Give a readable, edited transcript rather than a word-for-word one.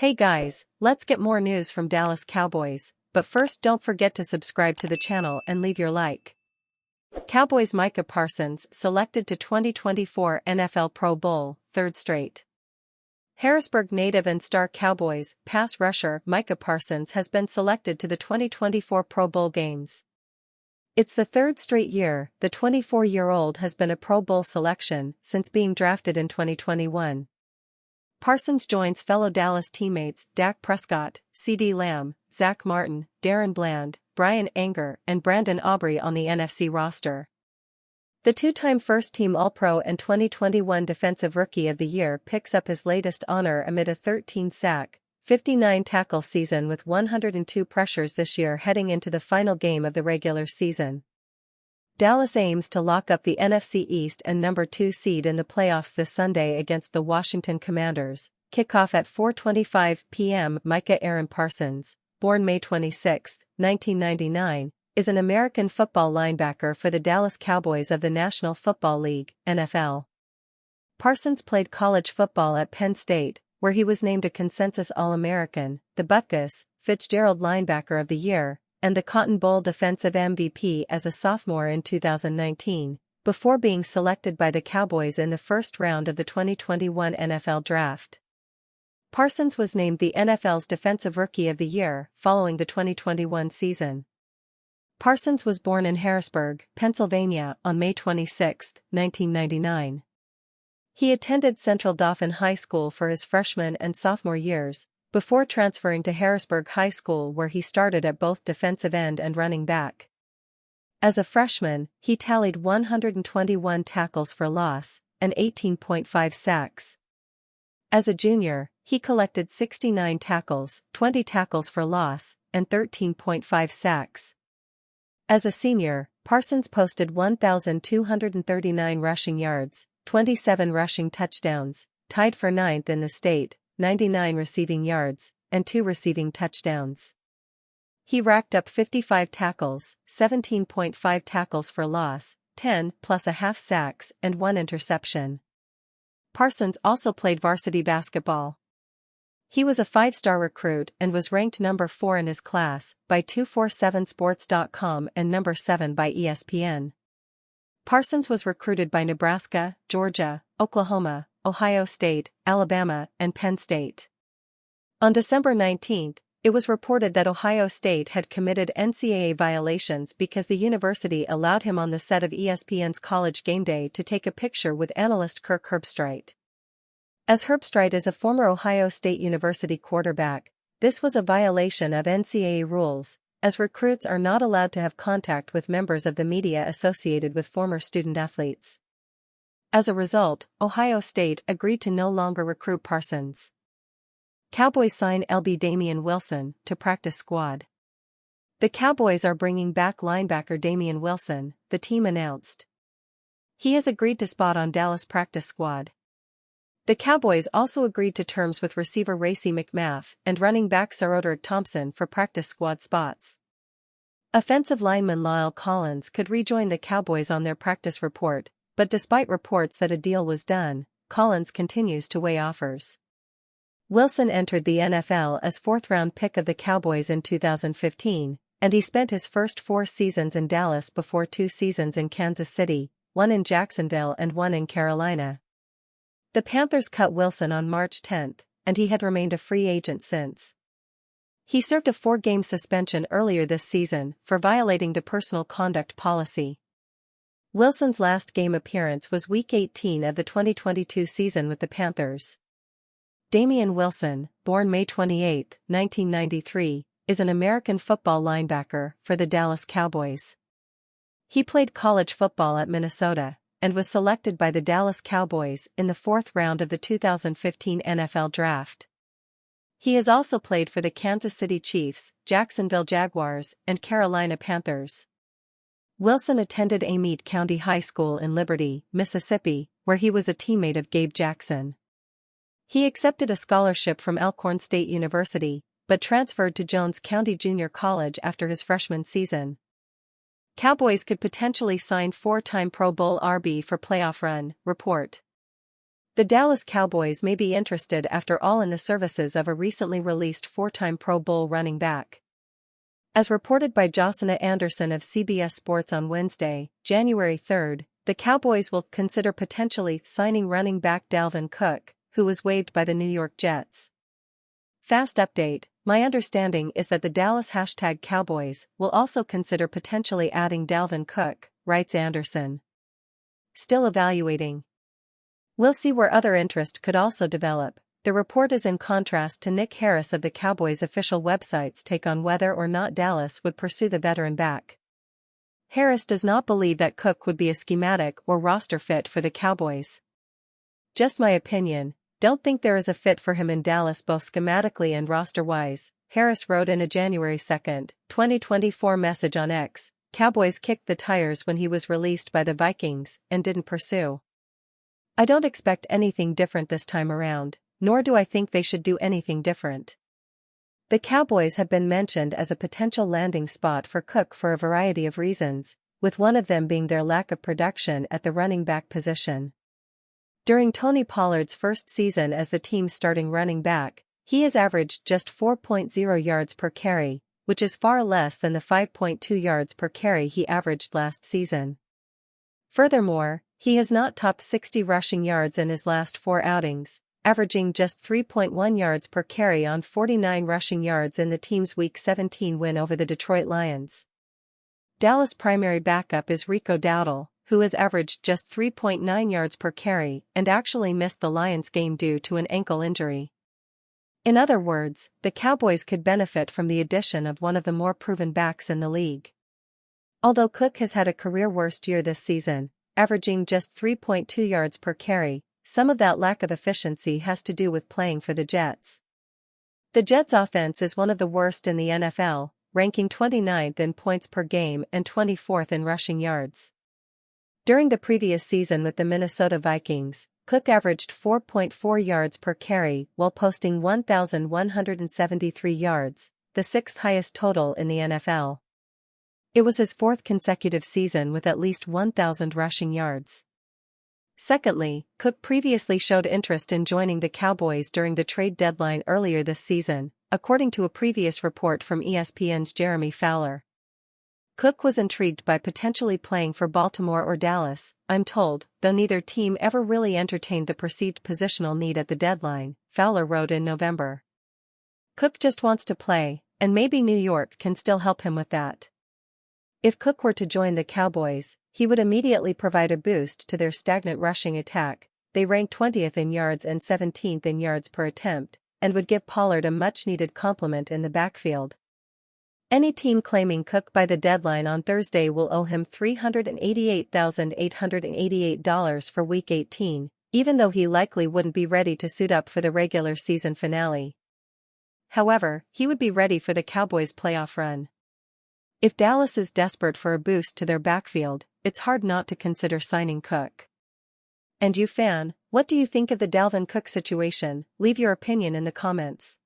Hey guys, let's get more news from Dallas Cowboys, but first don't forget to subscribe to the channel and leave your like. Cowboys Micah Parsons selected to 2024 NFL Pro Bowl, third straight. Harrisburg native and star Cowboys pass rusher Micah Parsons has been selected to the 2024 Pro Bowl games. It's the third straight year the 24-year-old has been a Pro Bowl selection since being drafted in 2021. Parsons joins fellow Dallas teammates Dak Prescott, CeeDee Lamb, Zach Martin, Darren Bland, Brian Anger and Brandon Aubrey on the NFC roster. The two-time first-team All-Pro and 2021 Defensive Rookie of the Year picks up his latest honor amid a 13-sack, 59-tackle season with 102 pressures this year heading into the final game of the regular season. Dallas aims to lock up the NFC East and number 2 seed in the playoffs this Sunday against the Washington Commanders. Kickoff at 4:25 p.m. Micah Aaron Parsons, born May 26, 1999, is an American football linebacker for the Dallas Cowboys of the National Football League, NFL. Parsons played college football at Penn State, where he was named a consensus All-American, the Butkus Fitzgerald Linebacker of the Year, and the Cotton Bowl Defensive MVP as a sophomore in 2019, before being selected by the Cowboys in the first round of the 2021 NFL Draft. Parsons was named the NFL's Defensive Rookie of the Year following the 2021 season. Parsons was born in Harrisburg, Pennsylvania on May 26, 1999. He attended Central Dauphin High School for his freshman and sophomore years, before transferring to Harrisburg High School where he started at both defensive end and running back. As a freshman, he tallied 121 tackles for loss and 18.5 sacks. As a junior, he collected 69 tackles, 20 tackles for loss, and 13.5 sacks. As a senior, Parsons posted 1,239 rushing yards, 27 rushing touchdowns, tied for ninth in the state, 99 receiving yards, and 2 receiving touchdowns. He racked up 55 tackles, 17.5 tackles for loss, 10 plus a half sacks and 1 interception. Parsons also played varsity basketball. He was a 5-star recruit and was ranked number 4 in his class by 247sports.com and number 7 by ESPN. Parsons was recruited by Nebraska, Georgia, Oklahoma, Ohio State, Alabama, and Penn State. On December 19, it was reported that Ohio State had committed NCAA violations because the university allowed him on the set of ESPN's College Game Day to take a picture with analyst Kirk Herbstreit. As Herbstreit is a former Ohio State University quarterback, this was a violation of NCAA rules, as recruits are not allowed to have contact with members of the media associated with former student-athletes. As a result, Ohio State agreed to no longer recruit Parsons. Cowboys sign LB Damian Wilson to practice squad. The Cowboys are bringing back linebacker Damian Wilson, the team announced. He has agreed to spot on Dallas practice squad. The Cowboys also agreed to terms with receiver Racey McMath and running back Saroderick Thompson for practice squad spots. Offensive lineman Lyle Collins could rejoin the Cowboys on their practice report, but despite reports that a deal was done, Collins continues to weigh offers. Wilson entered the NFL as 4th-round pick of the Cowboys in 2015, and he spent his first 4 seasons in Dallas before 2 seasons in Kansas City, 1 in Jacksonville and 1 in Carolina. The Panthers cut Wilson on March 10, and he had remained a free agent since. He served a 4-game suspension earlier this season for violating the personal conduct policy. Wilson's last game appearance was Week 18 of the 2022 season with the Panthers. Damian Wilson, born May 28, 1993, is an American football linebacker for the Dallas Cowboys. He played college football at Minnesota, and was selected by the Dallas Cowboys in the 4th round of the 2015 NFL Draft. He has also played for the Kansas City Chiefs, Jacksonville Jaguars, and Carolina Panthers. Wilson attended Amite County High School in Liberty, Mississippi, where he was a teammate of Gabe Jackson. He accepted a scholarship from Alcorn State University, but transferred to Jones County Junior College after his freshman season. Cowboys could potentially sign 4-time Pro Bowl RB for playoff run, report. The Dallas Cowboys may be interested after all in the services of a recently released four-time Pro Bowl running back. As reported by Josina Anderson of CBS Sports on Wednesday, January 3, the Cowboys will consider potentially signing running back Dalvin Cook, who was waived by the New York Jets. Fast update: my understanding is that the Dallas #Cowboys will also consider potentially adding Dalvin Cook, writes Anderson. Still evaluating. We'll see where other interest could also develop. The report is in contrast to Nick Harris of the Cowboys' official website's take on whether or not Dallas would pursue the veteran back. Harris does not believe that Cook would be a schematic or roster fit for the Cowboys. Just my opinion, don't think there is a fit for him in Dallas both schematically and roster-wise, Harris wrote in a January 2, 2024 message on X. Cowboys kicked the tires when he was released by the Vikings and didn't pursue. I don't expect anything different this time around, nor do I think they should do anything different. The Cowboys have been mentioned as a potential landing spot for Cook for a variety of reasons, with one of them being their lack of production at the running back position. During Tony Pollard's first season as the team's starting running back, he has averaged just 4.0 yards per carry, which is far less than the 5.2 yards per carry he averaged last season. Furthermore, he has not topped 60 rushing yards in his last 4 outings, averaging just 3.1 yards per carry on 49 rushing yards in the team's Week 17 win over the Detroit Lions. Dallas' primary backup is Rico Dowdle, who has averaged just 3.9 yards per carry and actually missed the Lions game due to an ankle injury. In other words, the Cowboys could benefit from the addition of one of the more proven backs in the league. Although Cook has had a career worst year this season, averaging just 3.2 yards per carry, some of that lack of efficiency has to do with playing for the Jets. The Jets' offense is one of the worst in the NFL, ranking 29th in points per game and 24th in rushing yards. During the previous season with the Minnesota Vikings, Cook averaged 4.4 yards per carry while posting 1,173 yards, the 6th highest total in the NFL. It was his 4th consecutive season with at least 1,000 rushing yards. Secondly, Cook previously showed interest in joining the Cowboys during the trade deadline earlier this season, according to a previous report from ESPN's Jeremy Fowler. Cook was intrigued by potentially playing for Baltimore or Dallas, I'm told, though neither team ever really entertained the perceived positional need at the deadline, Fowler wrote in November. Cook just wants to play, and maybe New York can still help him with that. If Cook were to join the Cowboys, he would immediately provide a boost to their stagnant rushing attack. They rank 20th in yards and 17th in yards per attempt, and would give Pollard a much-needed complement in the backfield. Any team claiming Cook by the deadline on Thursday will owe him $388,888 for Week 18, even though he likely wouldn't be ready to suit up for the regular season finale. However, he would be ready for the Cowboys' playoff run. If Dallas is desperate for a boost to their backfield, it's hard not to consider signing Cook. And you fan, what do you think of the Dalvin Cook situation? Leave your opinion in the comments.